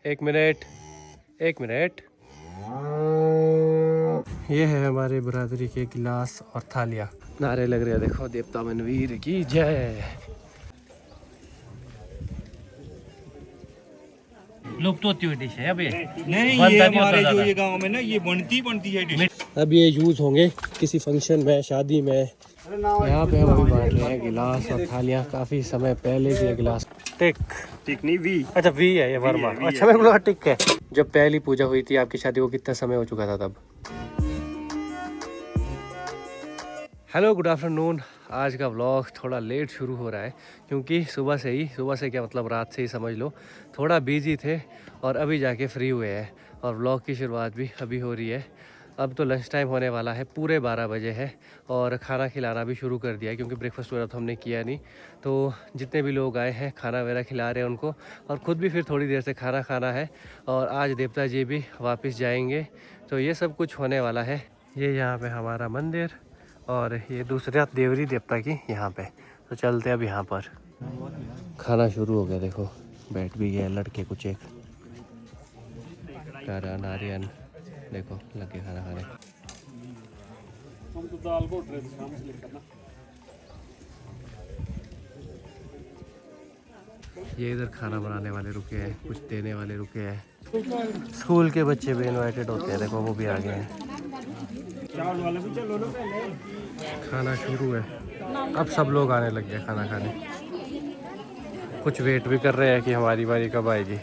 एक मिनट, एक मिनट। ये है हमारे बरादरी के गिलास और थालियाँ। नारे लग रहे हैं, देखो, देवता मनवीर की जय। लुप्त होती हुई डिश है अब ये। नहीं, ये हमारे जो ये गांव में ना ये बनती है डिश। अब ये यूज होंगे किसी फंक्शन में, शादी में। यहाँ पे हम अभी बांट रहे हैं गिलास और थालियाँ। काफी समय पहले भी ये गिलास टिक नहीं वी। अच्छा वी है ये, वर्मा। अच्छा, मेरे को लगा टिक है। जब पहली पूजा हुई थी आपकी शादी को, कितना समय हो चुका था तब? Hello, good afternoon. आज का व्लॉग थोड़ा लेट शुरू हो रहा है क्योंकि सुबह से क्या मतलब रात से ही समझ लो, थोड़ा बिजी थे और अभी जाके फ्री हुए हैं और व्लॉग की शुरुआत भी अभी हो रही है। अब तो लंच टाइम होने वाला है, पूरे 12 बजे है और खाना खिलाना भी शुरू कर दिया है क्योंकि ब्रेकफास्ट वगैरह तो हमने किया नहीं। तो जितने भी लोग आए हैं खाना वगैरह खिला रहे हैं उनको, और ख़ुद भी फिर थोड़ी देर से खाना खाना है। और आज देवता जी भी वापस जाएंगे, तो ये सब कुछ होने वाला है। ये यहाँ पे हमारा मंदिर और ये दूसरे देवरी देवता की यहाँ पे। तो चलते अब यहाँ पर। खाना शुरू हो गया, देखो बैठ भी गया लड़के कुछ एक। कारा नारियन देखो लगे खाना खाने। ये इधर खाना बनाने वाले रुके हैं, कुछ देने वाले रुके हैं। स्कूल के बच्चे भी इनवाइटेड होते हैं, देखो वो भी आ गए हैं। खाना शुरू है, अब सब लोग आने लग गए खाना खाने। कुछ वेट भी कर रहे हैं कि हमारी बारी कब आएगी।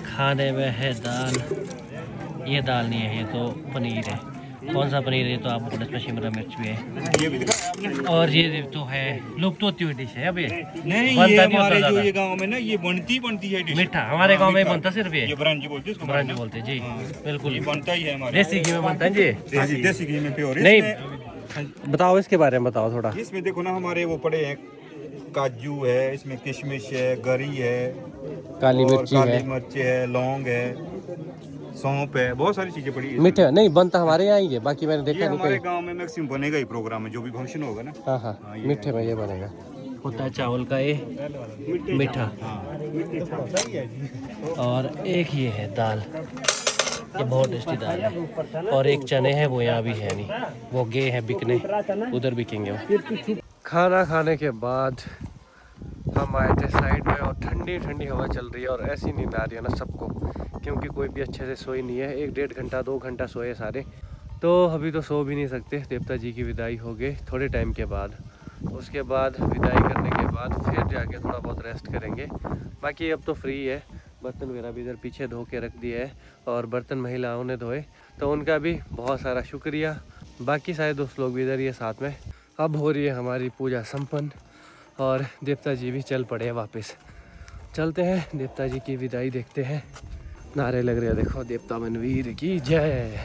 खाने में है दाल, ये दाल नहीं है, ये तो पनीर है। कौन सा पनीर है? तो आप बोले इसमें शिमला मिर्च भी है और ये तो है लुप्त होती हुई डिश है अब ये। नहीं, ये हमारे जो ये गांव में ना ये बनती है डिश। मीठा हमारे गांव में बनता सिर्फ ये ब्रांजी बोलते हैं, ब्रांजी बोलते जी। बिल्कुल, ये बनता ही है हमारे देसी घी में बनता है जी। देसी घी में प्योर। नहीं, बताओ इसके बारे में, बताओ थोड़ा। इसमें देखो ना, हमारे वो पड़े हैं, काजू है, इसमें किशमिश है, गरी है, काली मिर्च है, लौंग है, सौंफ है, बहुत सारी चीजें पड़ी हैं। मीठे नहीं बनता हमारे यहाँ ही है, बाकी मैंने देखा ये नहीं हमारे कहीं। गांव में मैक्सिमम बनेगा ही प्रोग्राम में, जो भी फंक्शन होगा ना। हाँ हाँ, मीठे में ये बनेगा। होता है चावल का ये मीठा। और एक ये है दाल, ये बहुत टेस्टी दाल है। और एक चने हैं, वो यहाँ भी है नहीं, वो गए हैं बिकने, उधर बिकेंगे वो। खाना खाने के बाद हम आए थे साइड में और ठंडी ठंडी हवा चल रही है और ऐसी नींद आ रही है ना सबको, क्योंकि कोई भी अच्छे से सोई नहीं है। 1-1.5 घंटा 2 घंटा सोए सारे, तो अभी तो सो भी नहीं सकते। देवता जी की विदाई हो गई थोड़े टाइम के बाद, उसके बाद विदाई करने के बाद फिर जाके थोड़ा बहुत रेस्ट करेंगे। बाकी अब तो फ्री है। बर्तन वगैरह भी इधर पीछे धो के रख दिए है और बर्तन महिलाओं ने धोए, तो उनका भी बहुत सारा शुक्रिया। बाकी सारे दोस्त लोग भी इधर ही है साथ में। अब हो रही है हमारी पूजा संपन्न और देवता जी भी चल पड़े हैं वापस। चलते हैं देवता जी की विदाई देखते हैं। नारे लग रहे हैं, देखो, देवता मनवीर की जय।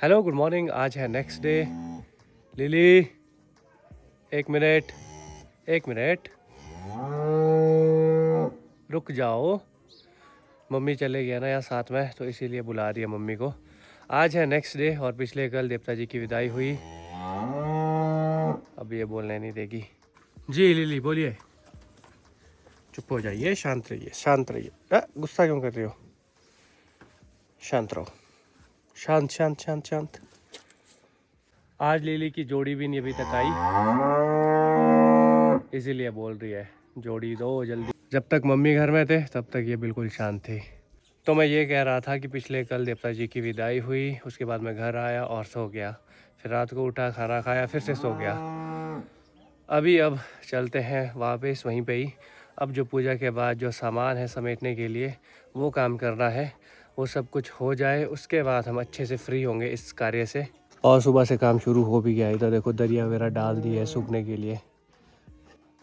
Hello, good morning. आज है नेक्स्ट डे। लिली, एक मिनट, एक मिनट, रुक जाओ। मम्मी चले गया ना यहाँ साथ में, तो इसीलिए बुला रही है मम्मी को। आज है नेक्स्ट डे और पिछले कल देवता जी की विदाई हुई। अब ये बोलने नहीं देगी जी। लिली बोलिए। चुप हो जाइए, शांत रहिए, शांत रहिए। गुस्सा क्यों कर रही हो? शांत रहो, शांत शांत शांत शांत। आज लिली की जोड़ी भी नहीं अभी तक आई, इसीलिए बोल रही है जोड़ी दो जल्दी। जब तक मम्मी घर में थे तब तक ये बिल्कुल शांत थी। तो मैं ये कह रहा था कि पिछले कल देवता जी की विदाई हुई, उसके बाद मैं घर आया और सो गया। फिर रात को उठा, खाना खाया, फिर से सो गया। अब चलते हैं वापस वहीं पे ही। अब जो पूजा के बाद जो सामान है समेटने के लिए, वो काम करना है। वो सब कुछ हो जाए उसके बाद हम अच्छे से फ्री होंगे इस कार्य से। और सुबह से काम शुरू हो भी गया। इधर देखो दरिया वगैरह डाल दी है सूखने के लिए,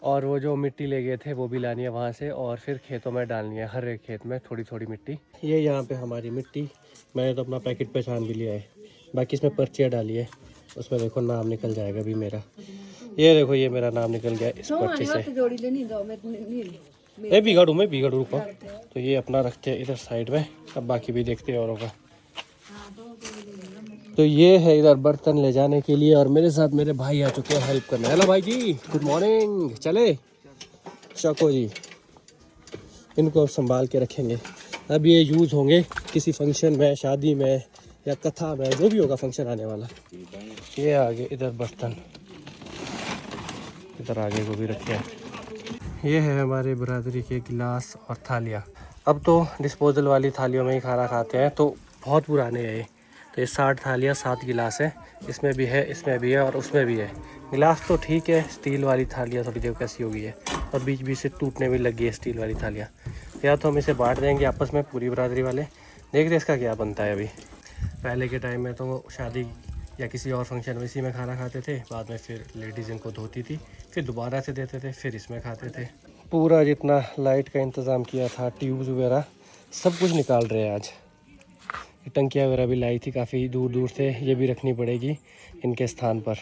और वो जो मिट्टी ले गए थे वो भी लानी है वहाँ से, और फिर खेतों में डालनी है, हर एक खेत में थोड़ी थोड़ी मिट्टी। ये यहाँ पे हमारी मिट्टी, मैंने तो अपना पैकेट पहचान भी लिया है, बाकी इसमें पर्चियाँ डाली है, उसमें देखो नाम निकल जाएगा अभी मेरा। ये देखो ये मेरा नाम निकल गया इस पर्ची से। मैं बिगाड़ू रुको। तो ये अपना रखते हैं इधर साइड में, अब बाकी भी देखते हैं औरों का। तो ये है इधर बर्तन ले जाने के लिए, और मेरे साथ मेरे भाई आ चुके हैं हेल्प करने। हेलो भाई जी, गुड मॉर्निंग। चले शको जी, इनको संभाल के रखेंगे। अब ये यूज़ होंगे किसी फंक्शन में, शादी में या कथा में, जो भी होगा फंक्शन आने वाला। ये आगे इधर बर्तन, इधर आगे को भी रखे हैं। ये है हमारे बरादरी के गिलास और थालियाँ। अब तो डिस्पोजल वाली थालियों में ही खाना खाते हैं, तो बहुत पुराने हैं ये। तो ये 60 थालियाँ 7 गिलास है, इसमें भी है, इसमें भी है और उसमें भी है। गिलास तो ठीक है, स्टील वाली थालियाँ थोड़ी देर कैसी हो गई है, और बीच बीच से टूटने भी लगी है स्टील वाली थालियाँ। या तो हम इसे बांट देंगे आपस में पूरी बरादरी वाले, देखते इसका क्या बनता है। अभी पहले के टाइम में तो शादी या किसी और फंक्शन में इसी में खाना खाते थे, बाद में फिर लेडीज़ इनको धोती थी, फिर दोबारा से देते थे, फिर इसमें खाते थे। पूरा जितना लाइट का इंतज़ाम किया था, ट्यूब्स वगैरह सब कुछ निकाल रहे हैं आज। टंकियाँ वगैरह भी लाई थी काफ़ी दूर दूर से, ये भी रखनी पड़ेगी इनके स्थान पर।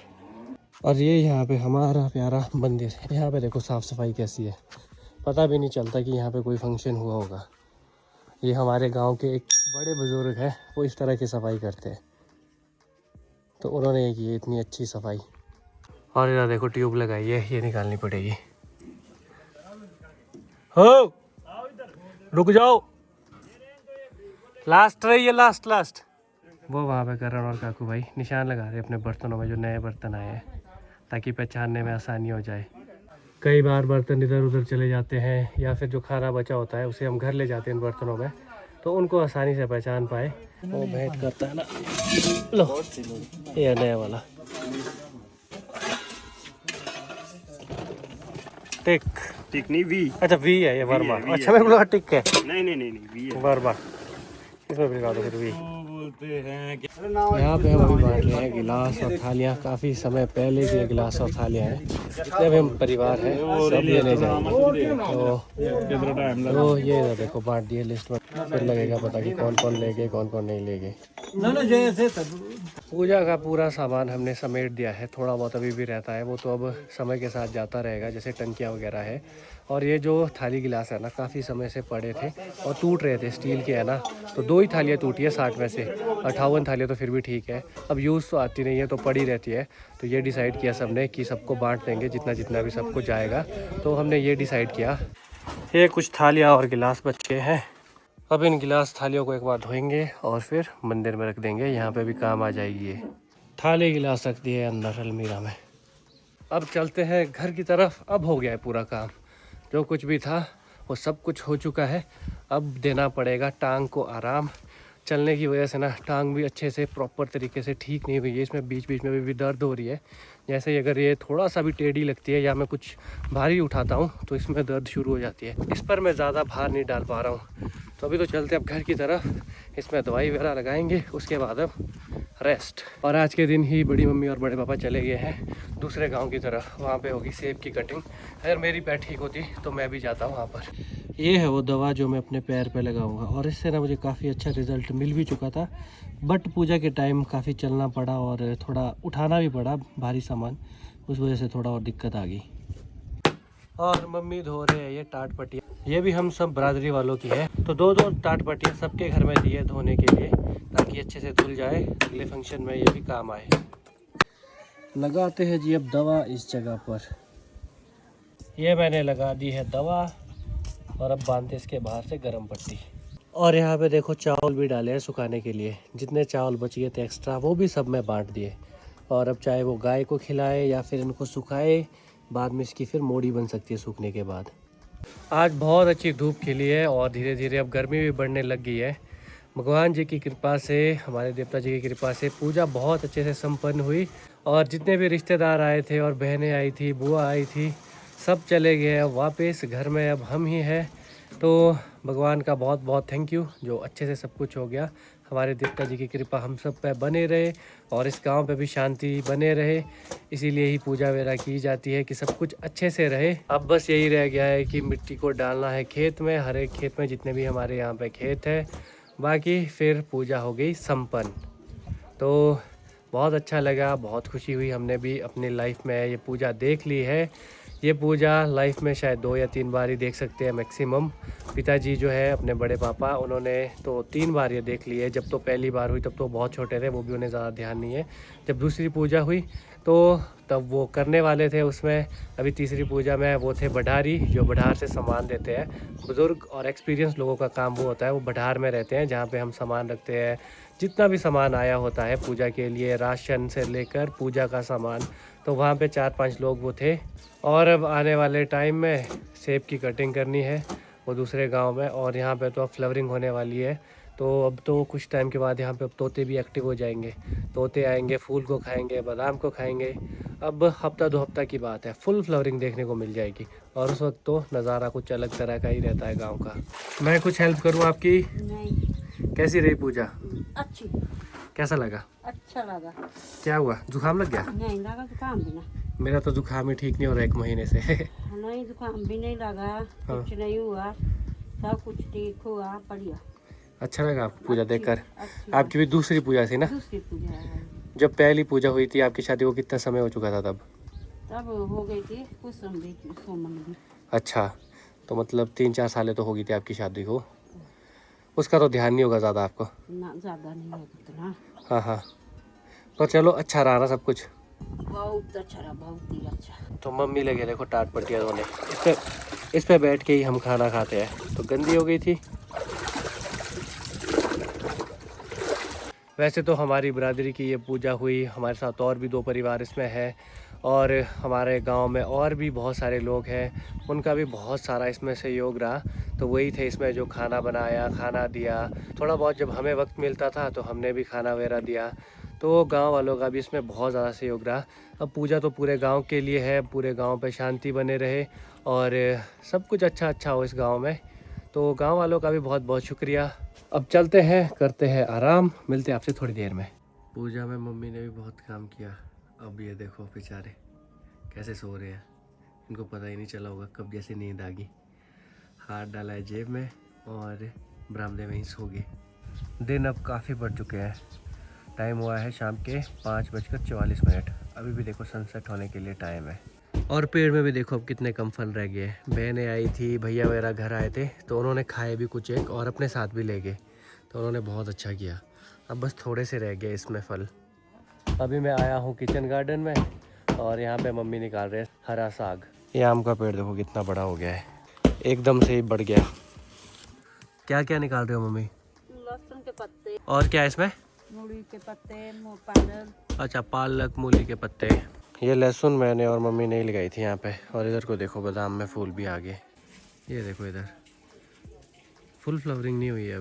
और ये यहाँ पे हमारा प्यारा मंदिर, यहाँ पे देखो साफ़ सफाई कैसी है, पता भी नहीं चलता कि यहाँ पे कोई फंक्शन हुआ होगा। ये हमारे गांव के एक बड़े बुज़ुर्ग हैं, वो इस तरह की सफाई करते हैं, तो उन्होंने ये की इतनी अच्छी सफाई। और इधर देखो ट्यूब लगाई है, ये निकालनी पड़ेगी। हो रुक जाओ, लास्ट रही है, लास्ट। वो वहाँ पे करण और काकू भाई निशान लगा रहे अपने बर्तनों में, जो नए बर्तन आए हैं, ताकि पहचानने में आसानी हो जाए। कई बार बर्तन इधर उधर चले जाते हैं, या फिर जो खाना बचा होता है उसे हम घर ले जाते हैं इन बर्तनों में, तो उनको आसानी से पहचान पाए। वो भेंट करता है ना, लो ये नया वाला टिक नहीं वी। अच्छा वी है ये, वर्मा। अच्छा मेरे को लगा टिक है। नहीं वी है वर्मा, इसमें भी लगा दो फिर वी। बोलते हैं यहाँ पे हम अभी बांट रहे हैं गिलास और थालियाँ। काफ़ी समय पहले के गिलास और थालियाँ हैं, जितने भी हम परिवार हैं सब ये ले जाएंगे। तो ये इधर देखो बांट दिए लिस्ट में, फिर लगेगा पता कि कौन कौन ले गए कौन कौन नहीं ले गए। पूजा का पूरा सामान हमने समेट दिया है, थोड़ा बहुत अभी भी रहता है, वो तो अब समय के साथ जाता रहेगा, जैसे टंकियाँ वगैरह है। और ये जो थाली गिलास है ना, काफ़ी समय से पड़े थे और टूट रहे थे, स्टील के है ना, तो 2 ही थालियाँ टूटी है 60 में से। 58 थालियाँ तो फिर भी ठीक है, अब यूज़ तो आती नहीं है तो पड़ी रहती है। तो ये डिसाइड किया सबने कि सबको बांट देंगे, जितना जितना भी सबको जाएगा, तो हमने ये डिसाइड किया। ये कुछ थालियाँ और गिलास बचे हैं, अब इन गिलास थालियों को एक बार धोएंगे और फिर मंदिर में रख देंगे, यहाँ पे भी काम आ जाएगी। ये थाली गिलास रख दिए अंदर अलमीरा में। अब चलते हैं घर की तरफ, अब हो गया है पूरा काम, जो कुछ भी था वो सब कुछ हो चुका है। अब देना पड़ेगा टांग को आराम। चलने की वजह से ना टांग भी अच्छे से प्रॉपर तरीके से ठीक नहीं हुई है, इसमें बीच बीच में भी दर्द हो रही है। जैसे अगर ये थोड़ा सा भी टेढ़ी लगती है या मैं कुछ भारी उठाता हूँ तो इसमें दर्द शुरू हो जाती है। इस पर मैं ज़्यादा भार नहीं डाल पा रहा हूँ। तो अभी तो चलते अब घर की तरफ, इसमें दवाई वगैरह लगाएंगे, उसके बाद अब रेस्ट। और आज के दिन ही बड़ी मम्मी और बड़े पापा चले गए हैं दूसरे गांव की तरफ, वहाँ पे होगी सेब की कटिंग। अगर मेरी पैर ठीक होती तो मैं भी जाता वहाँ पर। ये है वो दवा जो मैं अपने पैर पे लगाऊंगा, और इससे ना मुझे काफ़ी अच्छा रिज़ल्ट मिल भी चुका था, बट पूजा के टाइम काफ़ी चलना पड़ा और थोड़ा उठाना भी पड़ा भारी सामान, उस वजह से थोड़ा और दिक्कत आ गई। और मम्मी धो रहे हैं ये टाट पट्टियाँ, ये भी हम सब बरादरी वालों की है, तो 2-2 टाट पट्टियाँ सबके घर में दी है धोने के लिए, ताकि अच्छे से धुल जाए, अगले फंक्शन में ये भी काम आए। लगाते हैं जी अब दवा इस जगह पर। ये मैंने लगा दी है दवा, और अब बांधते इसके बाहर से गर्म पट्टी। और यहाँ पे देखो चावल भी डाले हैं सुखाने के लिए, जितने चावल बच गए थे एक्स्ट्रा वो भी सब मैं बांट दिए। और अब चाहे वो गाय को खिलाए या फिर इनको सुखाए, बाद में इसकी फिर मोड़ी बन सकती है सूखने के बाद। आज बहुत अच्छी धूप खिली है और धीरे धीरे अब गर्मी भी बढ़ने लग गई है। भगवान जी की कृपा से, हमारे देवता जी की कृपा से पूजा बहुत अच्छे से संपन्न हुई, और जितने भी रिश्तेदार आए थे और बहनें आई थी, बुआ आई थी, सब चले गए। अब वापस घर में अब हम ही हैं, तो भगवान का बहुत बहुत थैंक यू जो अच्छे से सब कुछ हो गया। हमारे देवता जी की कृपा हम सब पे बने रहे और इस गांव पे भी शांति बने रहे, इसीलिए ही पूजा वगैरह की जाती है कि सब कुछ अच्छे से रहे। अब बस यही रह गया है कि मिट्टी को डालना है खेत में, हर एक खेत में जितने भी हमारे यहाँ पे खेत है, बाकी फिर पूजा हो गई संपन्न। तो बहुत अच्छा लगा, बहुत खुशी हुई, हमने भी अपनी लाइफ में ये पूजा देख ली है। ये पूजा लाइफ में शायद 2 या 3 बार ही देख सकते हैं मैक्सिमम। पिताजी जो है अपने बड़े पापा, उन्होंने तो 3 बार ये देख ली है। जब तो पहली बार हुई तब तो बहुत छोटे थे, वो भी उन्हें ज़्यादा ध्यान नहीं है। जब दूसरी पूजा हुई तो तब वो करने वाले थे उसमें। अभी तीसरी पूजा में वो थे बढ़ारी, जो बढ़ार से सामान देते हैं। बुज़ुर्ग और एक्सपीरियंस लोगों का काम वो होता है, वो बढ़ार में रहते हैं जहाँ पे हम सामान रखते हैं। जितना भी सामान आया होता है पूजा के लिए, राशन से लेकर पूजा का सामान, तो वहाँ पे 4-5 लोग वो थे। और अब आने वाले टाइम में सेब की कटिंग करनी है वो दूसरे गांव में, और यहाँ पे तो अब फ्लावरिंग होने वाली है। तो अब तो कुछ टाइम के बाद यहाँ पे अब तोते भी एक्टिव हो जाएंगे। तोते आएंगे, फूल को खाएंगे, बादाम को खाएंगे। अब हफ्ता 2 हफ्ता की बात है, फुल फ्लावरिंग देखने को मिल जाएगी, और उस वक्त तो नज़ारा कुछ अलग तरह का ही रहता है गाँव का। मैं कुछ हेल्प करूँ आपकी? नहीं। कैसी रही पूजा? अच्छी। कैसा लगा? अच्छा लगा। क्या हुआ, जुकाम लग गया? नहीं लगा जुकाम भी ना। मेरा तो जुकाम ही ठीक नहीं हो रहा 1 महीने से। नहीं जुकाम भी नहीं लगा, कुछ नहीं हुआ, सब कुछ ठीक हुआ, बढ़िया। अच्छा लगा आपको पूजा देखकर? अच्छी आपकी भी दूसरी पूजा थी ना? दूसरी पूजा है। जब पहली पूजा हुई थी आपकी शादी को कितना समय हो चुका था तब? तब हो गई थी कुछ समझी थी सोमन भी। अच्छा, तो मतलब 3-4 सालें तो हो गई थी आपकी शादी को। उसका तो ध्यान नहीं होगा ज़्यादा आपको? ना ज़्यादा नहीं होगा इतना। हाँ हाँ, पर चलो अच्छा रहा ना सब कुछ? बहुत अच्छा रहा, बहुत ही अच्छा। तो मम्मी लगे देखो टाट पट्टियाँ धोने, इस पे बैठ के ही हम खाना खाते हैं, तो गंदी हो गई थी। वैसे तो हमारी बिरादरी की ये पूजा हुई, हमारे साथ और भी 2 परिवार इसमें है, और हमारे गांव में और भी बहुत सारे लोग हैं, उनका भी बहुत सारा इसमें सहयोग रहा। तो वही थे इसमें जो खाना बनाया, खाना दिया, थोड़ा बहुत जब हमें वक्त मिलता था तो हमने भी खाना वगैरह दिया। तो गांव वालों का भी इसमें बहुत ज़्यादा सहयोग रहा। अब पूजा तो पूरे गांव के लिए है, पूरे गांव पे शांति बने रहे और सब कुछ अच्छा हो इस गांव में। तो गांव वालों का भी बहुत बहुत शुक्रिया। अब चलते हैं, करते हैं आराम, मिलते हैं आपसे थोड़ी देर में। पूजा में मम्मी ने भी बहुत काम किया। अब ये देखो बेचारे कैसे सो रहे हैं, इनको पता ही नहीं चला होगा कब जैसे नींद आ गई। हाथ डाला है जेब में और बरामदे में ही सो गए। दिन अब काफ़ी बढ़ चुके हैं, टाइम हुआ है शाम के 5:44। अभी भी देखो सनसेट होने के लिए टाइम है। और पेड़ में भी देखो अब कितने कम फल रह गए हैं। बहनें आई थी, भैया वगैरह घर आए थे, तो उन्होंने खाए भी कुछ एक और अपने साथ भी ले गए, तो उन्होंने बहुत अच्छा किया। अब बस थोड़े से रह गए इसमें फल। अभी मैं आया हूँ किचन गार्डन में, और यहाँ पे मम्मी निकाल रहे हैं हरा साग। ये आम का पेड़ देखो कितना बड़ा हो गया है, एकदम से ही बढ़ गया। क्या क्या निकाल रहे हो मम्मी? लहसुन के पत्ते, और क्या है इसमें? मूली के पत्ते, पालक। अच्छा, पालक, मूली के पत्ते। ये लहसुन मैंने और मम्मी ने लगाई थी यहाँ पे। और इधर को देखो बादाम में फूल भी आ गए। ये देखो इधर फुल फ्लावरिंग नहीं हुई है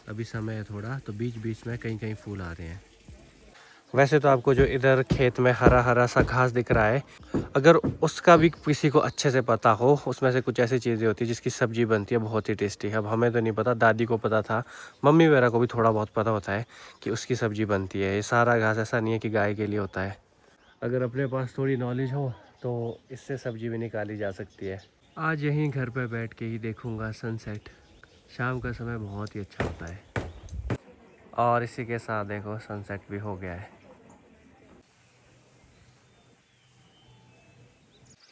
अभी समय है थोड़ा, तो बीच बीच में कहीं कहीं फूल आ रहे हैं। वैसे तो आपको जो इधर खेत में हरा हरा सा घास दिख रहा है, अगर उसका भी किसी को अच्छे से पता हो, उसमें से कुछ ऐसी चीज़ें होती है जिसकी सब्जी बनती है बहुत ही टेस्टी। अब हमें तो नहीं पता, दादी को पता था, मम्मी वगैरह को भी थोड़ा बहुत पता होता है कि उसकी सब्जी बनती है। ये सारा घास ऐसा नहीं है कि गाय के लिए होता है। अगर अपने पास थोड़ी नॉलेज हो तो इससे सब्जी भी निकाली जा सकती है। आज यहीं घर पर बैठ के ही देखूँगा सनसेट। शाम का समय बहुत ही अच्छा होता है। और इसी के साथ देखो सनसेट भी हो गया है।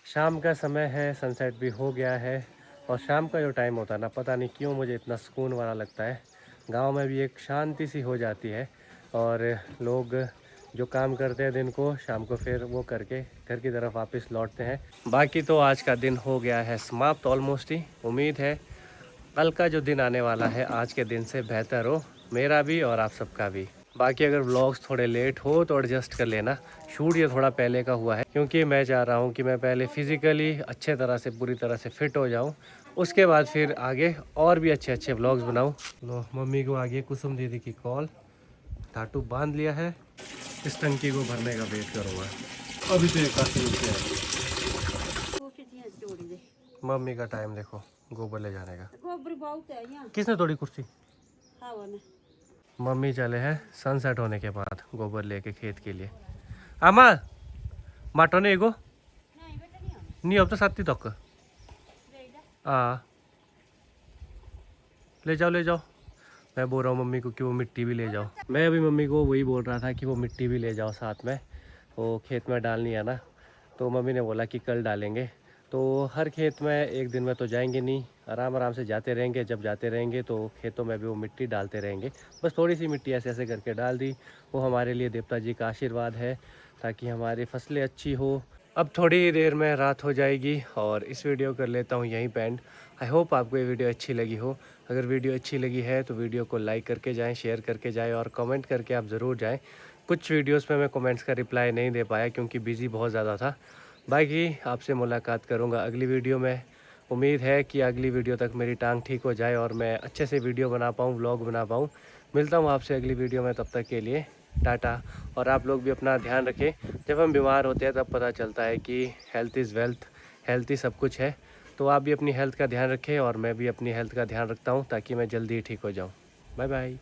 शाम का समय है, सनसेट भी हो गया है। और शाम का जो टाइम होता है ना, पता नहीं क्यों मुझे इतना सुकून वाला लगता है। गांव में भी एक शांति सी हो जाती है, और लोग जो काम करते हैं दिन को, शाम को फिर वो करके घर की तरफ वापस लौटते हैं। बाकी तो आज का दिन हो गया है समाप्त ऑलमोस्ट ही। उम्मीद है कल का जो दिन आने वाला है आज के दिन से बेहतर हो, मेरा भी और आप सबका भी। बाकी अगर व्लॉग्स थोड़े लेट हो तो एडजस्ट कर लेना। शूट ये थोड़ा पहले का हुआ है, क्योंकि मैं चाह रहा हूँ कि मैं पहले फिज़िकली अच्छे तरह से, पूरी तरह से फिट हो जाऊँ, उसके बाद फिर आगे और भी अच्छे व्लॉग्स बनाऊँ। लो, मम्मी को आगे कुसुम दीदी की कॉल, टाटू बांध लिया है, इस टंकी को भरने का वेट करूँगा। अभी तो काफ़ी नीचे है। मम्मी का टाइम देखो गोबर ले जाने का। गोबर बहुत है यहाँ किसने तोड़ी कुर्सी? हवा में। मम्मी चले हैं सनसेट होने के बाद गोबर लेके खेत के लिए। आमा माटो नहीं एगो नहीं बेटा नहीं होना। नहीं अब तो साथी तक हाँ ले जाओ ले जाओ। मैं बोल रहा हूँ मम्मी को कि वो मिट्टी भी ले जाओ। मैं अभी मम्मी को वही बोल रहा था कि वो मिट्टी भी ले जाओ साथ में, वो खेत में डालनी है ना। तो मम्मी ने बोला कि कल डालेंगे। तो हर खेत में एक दिन में तो जाएंगे नहीं, आराम आराम से जाते रहेंगे। जब जाते रहेंगे तो खेतों में भी वो मिट्टी डालते रहेंगे। बस थोड़ी सी मिट्टी ऐसे ऐसे करके डाल दी। वो हमारे लिए देवता जी का आशीर्वाद है ताकि हमारी फसलें अच्छी हो। अब थोड़ी देर में रात हो जाएगी और इस वीडियो कर लेता हूँ यहीं पे एंड। आई होप आपको ये वीडियो अच्छी लगी हो। अगर वीडियो अच्छी लगी है तो वीडियो को लाइक करके जाएं, शेयर करके जाएं और कमेंट करके आप ज़रूर जाएं। कुछ वीडियोस में मैं कमेंट्स का रिप्लाई नहीं दे पाया क्योंकि बिज़ी बहुत ज़्यादा था। बाकी आपसे मुलाकात करूँगा अगली वीडियो में। उम्मीद है कि अगली वीडियो तक मेरी टांग ठीक हो जाए और मैं अच्छे से वीडियो बना पाऊँ, व्लॉग बना पाऊँ। मिलता हूँ आपसे अगली वीडियो में, तब तक के लिए टाटा। और आप लोग भी अपना ध्यान रखें। जब हम बीमार होते हैं तब पता चलता है कि हेल्थ इज़ वेल्थ, हेल्थ ही सब कुछ है। तो आप भी अपनी हेल्थ का ध्यान रखें और मैं भी अपनी हेल्थ का ध्यान रखता हूँ ताकि मैं जल्दी ठीक हो जाऊँ। Bye bye.